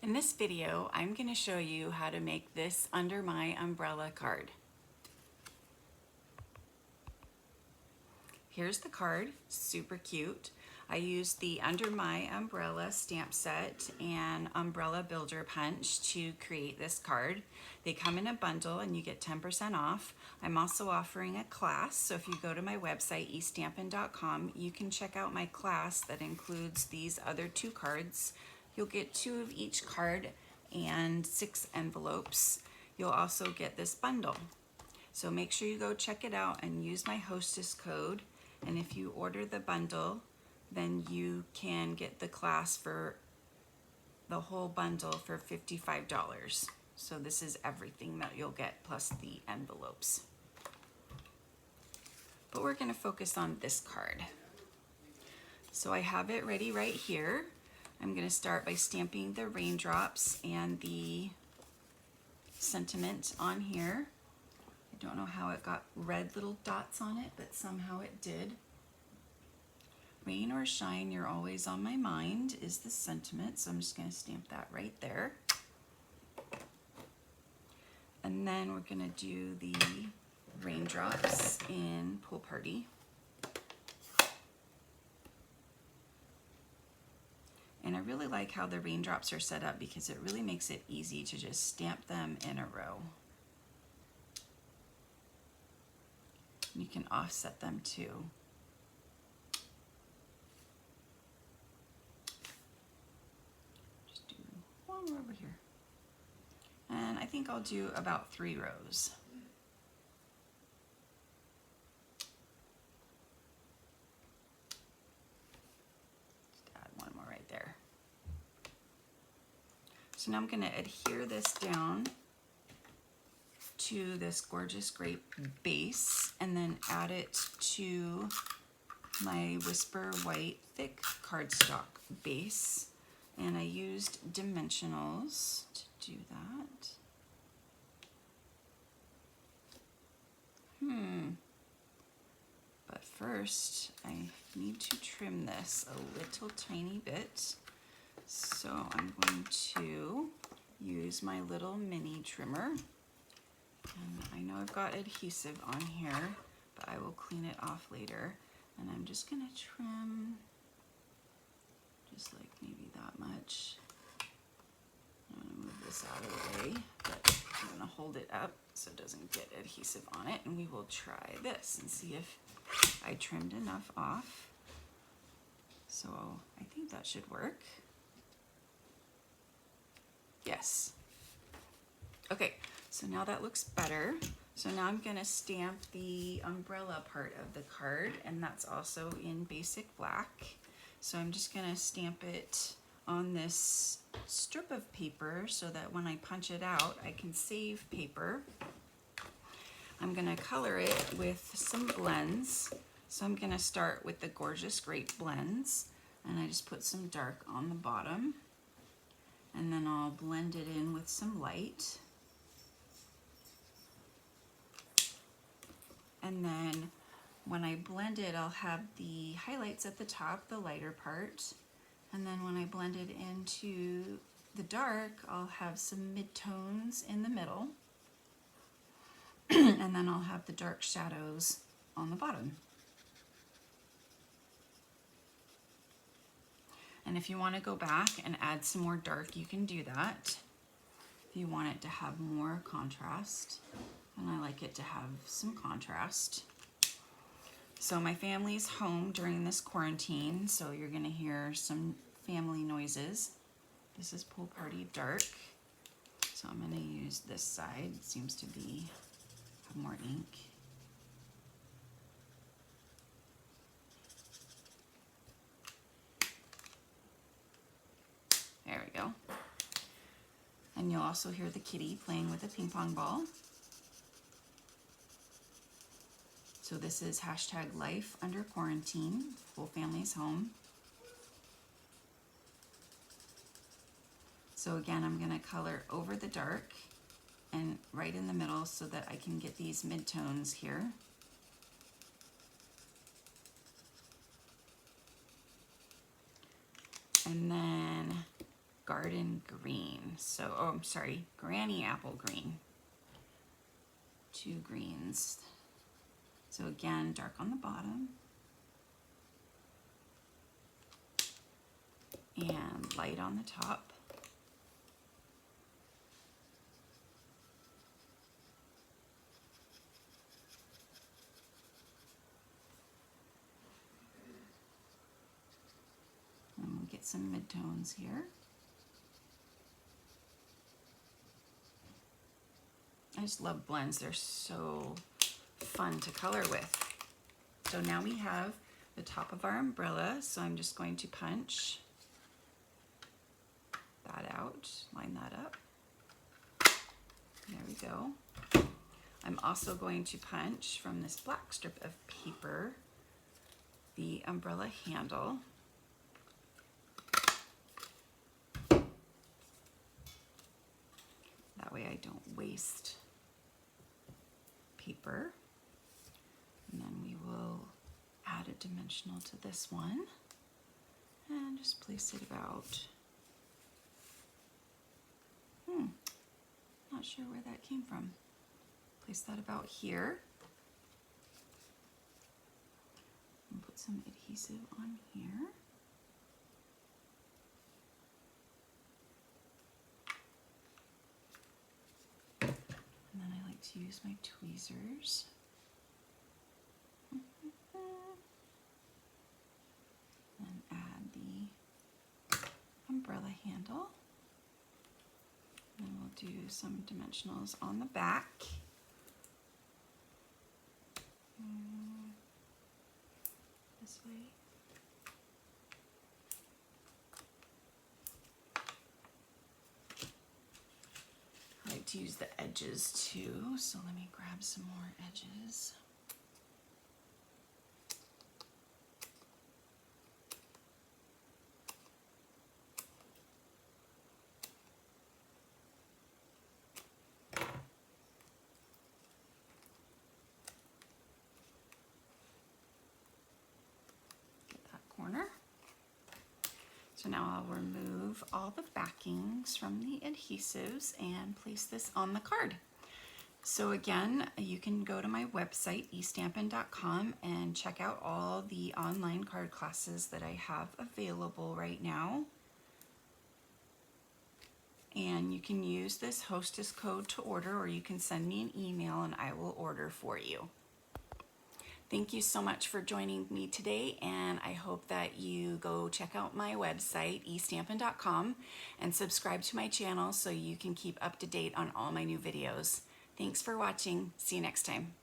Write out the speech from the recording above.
In this video, I'm going to show you how to make this Under My Umbrella card. Here's the card, super cute. I used the Under My Umbrella stamp set and umbrella builder punch to create this card. They come in a bundle and you get 10% off. I'm also offering a class, so if you go to my website, eStampin.com, you can check out my class that includes these other two cards. You'll get 2 of each card and 6 envelopes. You'll also get this bundle. So make sure you go check it out and use my hostess code. And if you order the bundle, then you can get the class for the whole bundle for $55. So this is everything that you'll get plus the envelopes. But we're going to focus on this card. So I have it ready right here. I'm going to start by stamping the raindrops and the sentiment on here. I don't know how it got red little dots on it, but somehow it did. Rain or shine, you're always on my mind is the sentiment, so I'm just going to stamp that right there. And then we're going to do the raindrops in Pool Party. And I really like how the raindrops are set up because it really makes it easy to just stamp them in a row. You can offset them too. Just do one more over here. And I think I'll do about 3 rows. So now I'm going to adhere this down to this gorgeous grape base and then add it to my Whisper White thick cardstock base. And I used dimensionals to do that. But first I need to trim this a little tiny bit. So I'm going to use my little mini trimmer. And I know I've got adhesive on here, but I will clean it off later. And I'm just going to trim just like maybe that much. I'm going to move this out of the way, but I'm going to hold it up so it doesn't get adhesive on it. And we will try this and see if I trimmed enough off. So I think that should work. Yes. Okay, so now that looks better. So now I'm going to stamp the umbrella part of the card, and that's also in basic black. So I'm just going to stamp it on this strip of paper so that when I punch it out, I can save paper. I'm going to color it with some blends. So I'm going to start with the Gorgeous Grape blends, and I just put some dark on the bottom. And then I'll blend it in with some light. And then when I blend it, I'll have the highlights at the top, the lighter part. And then when I blend it into the dark, I'll have some midtones in the middle. And then I'll have the dark shadows on the bottom. And if you want to go back and add some more dark, you can do that. If you want it to have more contrast, and I like it to have some contrast. So my family's home during this quarantine, so you're going to hear some family noises. This is Pool Party Dark. So I'm going to use this side. It seems to be have more ink. There we go. And you'll also hear the kitty playing with a ping pong ball. So this is hashtag life under quarantine, whole family's home. So again, I'm going to color over the dark and right in the middle so that I can get these midtones here. And then garden green. So, oh, I'm sorry, granny apple green. 2 greens. So again, dark on the bottom and light on the top. And we'll get some midtones here. I just love blends. They're so fun to color with. So now we have the top of our umbrella. So I'm just going to punch that out, line that up. There we go. I'm also going to punch from this black strip of paper the umbrella handle. That way I don't waste paper. And then we will add a dimensional to this one and just place it about, not sure where that came from. Place that about here. And put some adhesive on here. And then I like to use my tweezers. And add the umbrella handle. And we'll do some dimensionals on the back. This way. I like to use the edges too, so let me grab some more edges. Corner. So now I'll remove all the backings from the adhesives and place this on the card. So again, you can go to my website, eStampin.com, and check out all the online card classes that I have available right now. And you can use this hostess code to order, or you can send me an email and I will order for you. Thank you so much for joining me today, and I hope that you go check out my website, eStampin.com, and subscribe to my channel so you can keep up to date on all my new videos. Thanks for watching. See you next time.